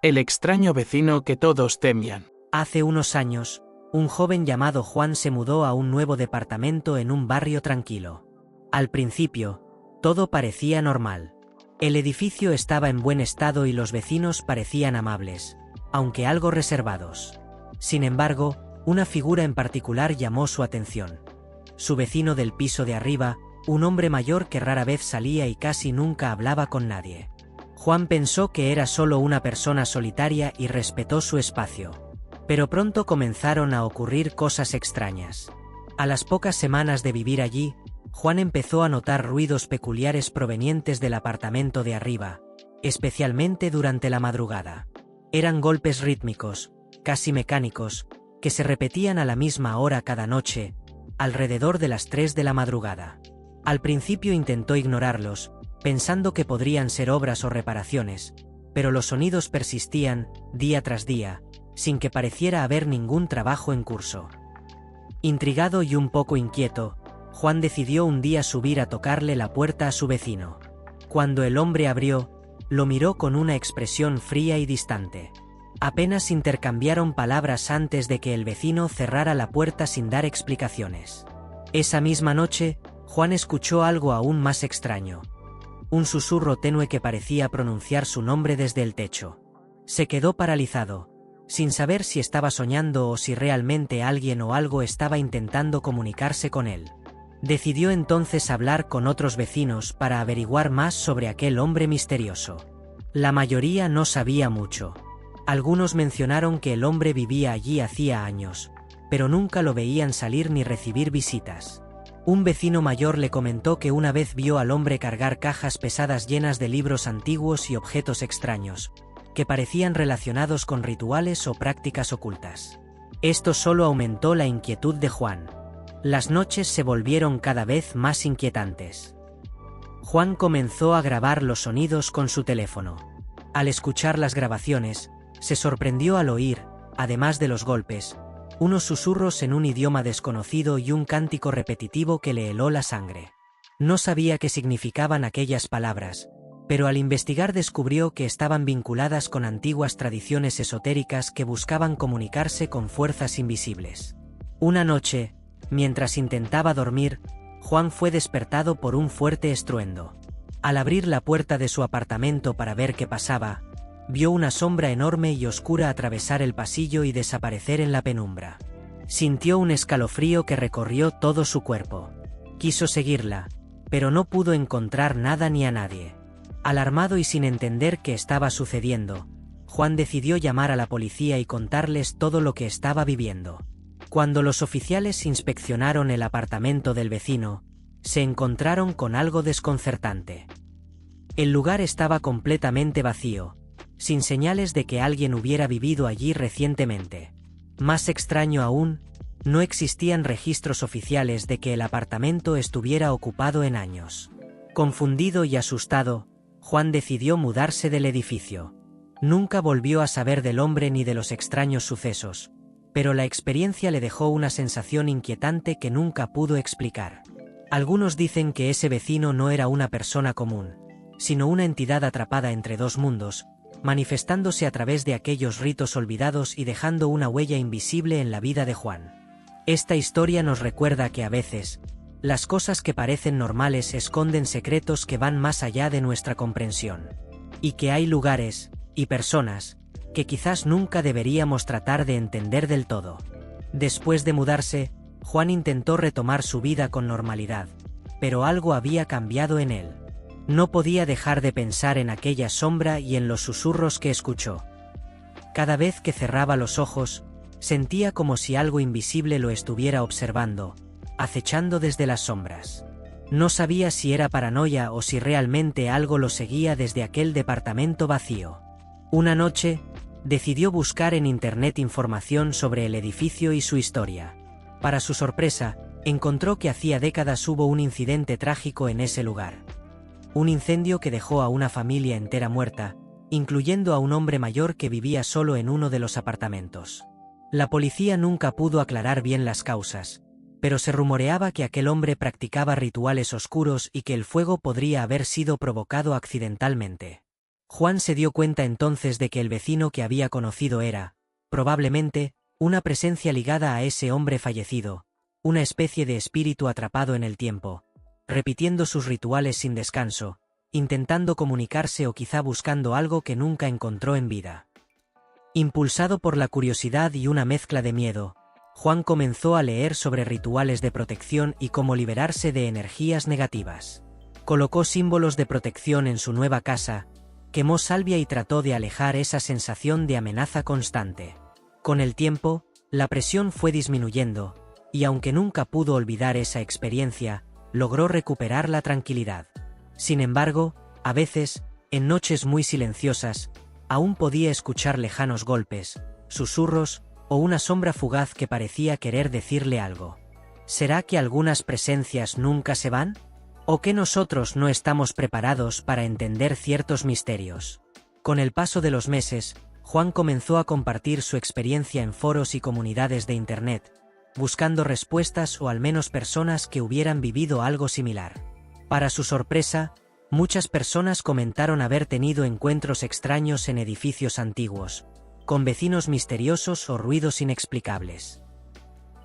El extraño vecino que todos temían. Hace unos años, un joven llamado Juan se mudó a un nuevo departamento en un barrio tranquilo. Al principio, todo parecía normal. El edificio estaba en buen estado y los vecinos parecían amables, aunque algo reservados. Sin embargo, una figura en particular llamó su atención. Su vecino del piso de arriba, un hombre mayor que rara vez salía y casi nunca hablaba con nadie. Juan pensó que era solo una persona solitaria y respetó su espacio. Pero pronto comenzaron a ocurrir cosas extrañas. A las pocas semanas de vivir allí, Juan empezó a notar ruidos peculiares provenientes del apartamento de arriba, especialmente durante la madrugada. Eran golpes rítmicos, casi mecánicos, que se repetían a la misma hora cada noche, alrededor de las 3 de la madrugada. Al principio intentó ignorarlos, pensando que podrían ser obras o reparaciones, pero los sonidos persistían, día tras día, sin que pareciera haber ningún trabajo en curso. Intrigado y un poco inquieto, Juan decidió un día subir a tocarle la puerta a su vecino. Cuando el hombre abrió, lo miró con una expresión fría y distante. Apenas intercambiaron palabras antes de que el vecino cerrara la puerta sin dar explicaciones. Esa misma noche, Juan escuchó algo aún más extraño. Un susurro tenue que parecía pronunciar su nombre desde el techo. Se quedó paralizado, sin saber si estaba soñando o si realmente alguien o algo estaba intentando comunicarse con él. Decidió entonces hablar con otros vecinos para averiguar más sobre aquel hombre misterioso. La mayoría no sabía mucho. Algunos mencionaron que el hombre vivía allí hacía años, pero nunca lo veían salir ni recibir visitas. Un vecino mayor le comentó que una vez vio al hombre cargar cajas pesadas llenas de libros antiguos y objetos extraños, que parecían relacionados con rituales o prácticas ocultas. Esto solo aumentó la inquietud de Juan. Las noches se volvieron cada vez más inquietantes. Juan comenzó a grabar los sonidos con su teléfono. Al escuchar las grabaciones, se sorprendió al oír, además de los golpes, unos susurros en un idioma desconocido y un cántico repetitivo que le heló la sangre. No sabía qué significaban aquellas palabras, pero al investigar descubrió que estaban vinculadas con antiguas tradiciones esotéricas que buscaban comunicarse con fuerzas invisibles. Una noche, mientras intentaba dormir, Juan fue despertado por un fuerte estruendo. Al abrir la puerta de su apartamento para ver qué pasaba, vio una sombra enorme y oscura atravesar el pasillo y desaparecer en la penumbra. Sintió un escalofrío que recorrió todo su cuerpo. Quiso seguirla, pero no pudo encontrar nada ni a nadie. Alarmado y sin entender qué estaba sucediendo, Juan decidió llamar a la policía y contarles todo lo que estaba viviendo. Cuando los oficiales inspeccionaron el apartamento del vecino, se encontraron con algo desconcertante. El lugar estaba completamente vacío, sin señales de que alguien hubiera vivido allí recientemente. Más extraño aún, no existían registros oficiales de que el apartamento estuviera ocupado en años. Confundido y asustado, Juan decidió mudarse del edificio. Nunca volvió a saber del hombre ni de los extraños sucesos, pero la experiencia le dejó una sensación inquietante que nunca pudo explicar. Algunos dicen que ese vecino no era una persona común, sino una entidad atrapada entre dos mundos, manifestándose a través de aquellos ritos olvidados y dejando una huella invisible en la vida de Juan. Esta historia nos recuerda que a veces, las cosas que parecen normales esconden secretos que van más allá de nuestra comprensión. Y que hay lugares, y personas, que quizás nunca deberíamos tratar de entender del todo. Después de mudarse, Juan intentó retomar su vida con normalidad, pero algo había cambiado en él. No podía dejar de pensar en aquella sombra y en los susurros que escuchó. Cada vez que cerraba los ojos, sentía como si algo invisible lo estuviera observando, acechando desde las sombras. No sabía si era paranoia o si realmente algo lo seguía desde aquel departamento vacío. Una noche, decidió buscar en internet información sobre el edificio y su historia. Para su sorpresa, encontró que hacía décadas hubo un incidente trágico en ese lugar. Un incendio que dejó a una familia entera muerta, incluyendo a un hombre mayor que vivía solo en uno de los apartamentos. La policía nunca pudo aclarar bien las causas, pero se rumoreaba que aquel hombre practicaba rituales oscuros y que el fuego podría haber sido provocado accidentalmente. Juan se dio cuenta entonces de que el vecino que había conocido era, probablemente, una presencia ligada a ese hombre fallecido, una especie de espíritu atrapado en el tiempo, repitiendo sus rituales sin descanso, intentando comunicarse o quizá buscando algo que nunca encontró en vida. Impulsado por la curiosidad y una mezcla de miedo, Juan comenzó a leer sobre rituales de protección y cómo liberarse de energías negativas. Colocó símbolos de protección en su nueva casa, quemó salvia y trató de alejar esa sensación de amenaza constante. Con el tiempo, la presión fue disminuyendo, y aunque nunca pudo olvidar esa experiencia, logró recuperar la tranquilidad. Sin embargo, a veces, en noches muy silenciosas, aún podía escuchar lejanos golpes, susurros, o una sombra fugaz que parecía querer decirle algo. ¿Será que algunas presencias nunca se van? ¿O que nosotros no estamos preparados para entender ciertos misterios? Con el paso de los meses, Juan comenzó a compartir su experiencia en foros y comunidades de Internet, buscando respuestas o al menos personas que hubieran vivido algo similar. Para su sorpresa, muchas personas comentaron haber tenido encuentros extraños en edificios antiguos, con vecinos misteriosos o ruidos inexplicables.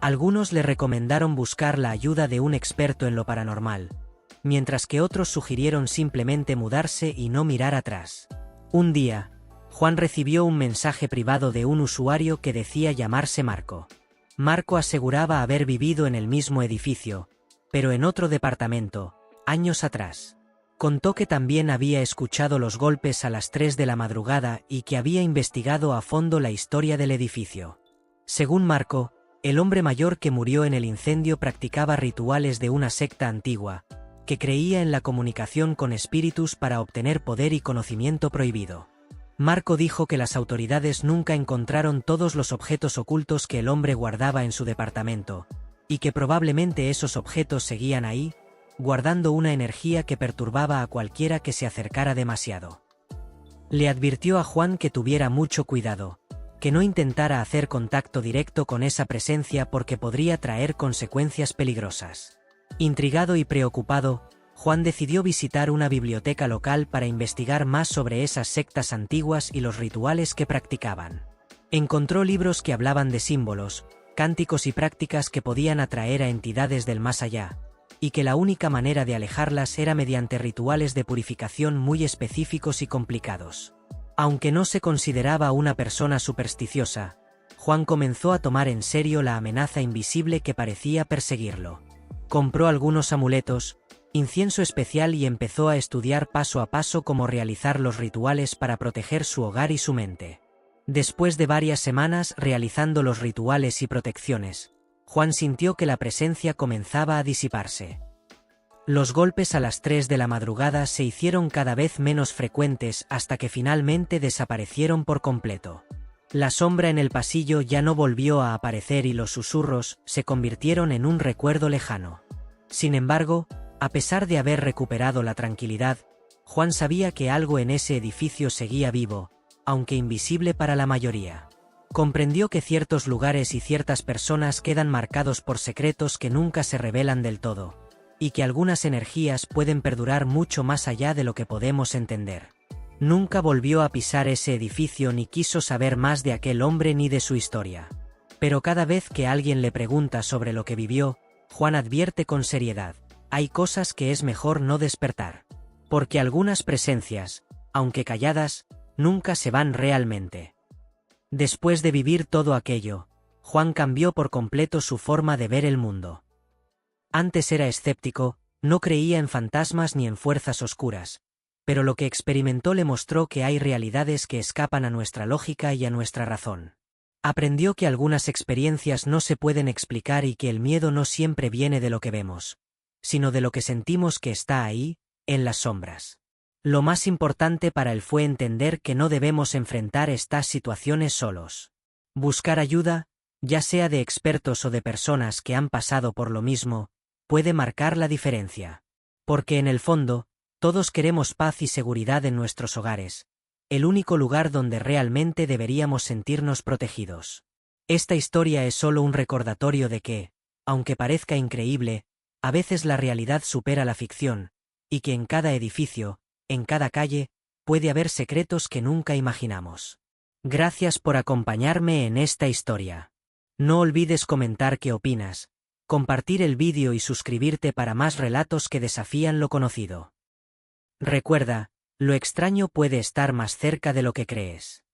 Algunos le recomendaron buscar la ayuda de un experto en lo paranormal, mientras que otros sugirieron simplemente mudarse y no mirar atrás. Un día, Juan recibió un mensaje privado de un usuario que decía llamarse Marco. Marco aseguraba haber vivido en el mismo edificio, pero en otro departamento, años atrás. Contó que también había escuchado los golpes a las 3 de la madrugada y que había investigado a fondo la historia del edificio. Según Marco, el hombre mayor que murió en el incendio practicaba rituales de una secta antigua, que creía en la comunicación con espíritus para obtener poder y conocimiento prohibido. Marco dijo que las autoridades nunca encontraron todos los objetos ocultos que el hombre guardaba en su departamento, y que probablemente esos objetos seguían ahí, guardando una energía que perturbaba a cualquiera que se acercara demasiado. Le advirtió a Juan que tuviera mucho cuidado, que no intentara hacer contacto directo con esa presencia porque podría traer consecuencias peligrosas. Intrigado y preocupado, Juan decidió visitar una biblioteca local para investigar más sobre esas sectas antiguas y los rituales que practicaban. Encontró libros que hablaban de símbolos, cánticos y prácticas que podían atraer a entidades del más allá, y que la única manera de alejarlas era mediante rituales de purificación muy específicos y complicados. Aunque no se consideraba una persona supersticiosa, Juan comenzó a tomar en serio la amenaza invisible que parecía perseguirlo. Compró algunos amuletos, incienso especial y empezó a estudiar paso a paso cómo realizar los rituales para proteger su hogar y su mente. Después de varias semanas realizando los rituales y protecciones, Juan sintió que la presencia comenzaba a disiparse. Los golpes a las 3 de la madrugada se hicieron cada vez menos frecuentes hasta que finalmente desaparecieron por completo. La sombra en el pasillo ya no volvió a aparecer y los susurros se convirtieron en un recuerdo lejano. Sin embargo, a pesar de haber recuperado la tranquilidad, Juan sabía que algo en ese edificio seguía vivo, aunque invisible para la mayoría. Comprendió que ciertos lugares y ciertas personas quedan marcados por secretos que nunca se revelan del todo, y que algunas energías pueden perdurar mucho más allá de lo que podemos entender. Nunca volvió a pisar ese edificio ni quiso saber más de aquel hombre ni de su historia. Pero cada vez que alguien le pregunta sobre lo que vivió, Juan advierte con seriedad: hay cosas que es mejor no despertar. Porque algunas presencias, aunque calladas, nunca se van realmente. Después de vivir todo aquello, Juan cambió por completo su forma de ver el mundo. Antes era escéptico, no creía en fantasmas ni en fuerzas oscuras, pero lo que experimentó le mostró que hay realidades que escapan a nuestra lógica y a nuestra razón. Aprendió que algunas experiencias no se pueden explicar y que el miedo no siempre viene de lo que vemos, sino de lo que sentimos que está ahí, en las sombras. Lo más importante para él fue entender que no debemos enfrentar estas situaciones solos. Buscar ayuda, ya sea de expertos o de personas que han pasado por lo mismo, puede marcar la diferencia. Porque en el fondo, todos queremos paz y seguridad en nuestros hogares, el único lugar donde realmente deberíamos sentirnos protegidos. Esta historia es solo un recordatorio de que, aunque parezca increíble, a veces la realidad supera la ficción, y que en cada edificio, en cada calle, puede haber secretos que nunca imaginamos. Gracias por acompañarme en esta historia. No olvides comentar qué opinas, compartir el vídeo y suscribirte para más relatos que desafían lo conocido. Recuerda, lo extraño puede estar más cerca de lo que crees.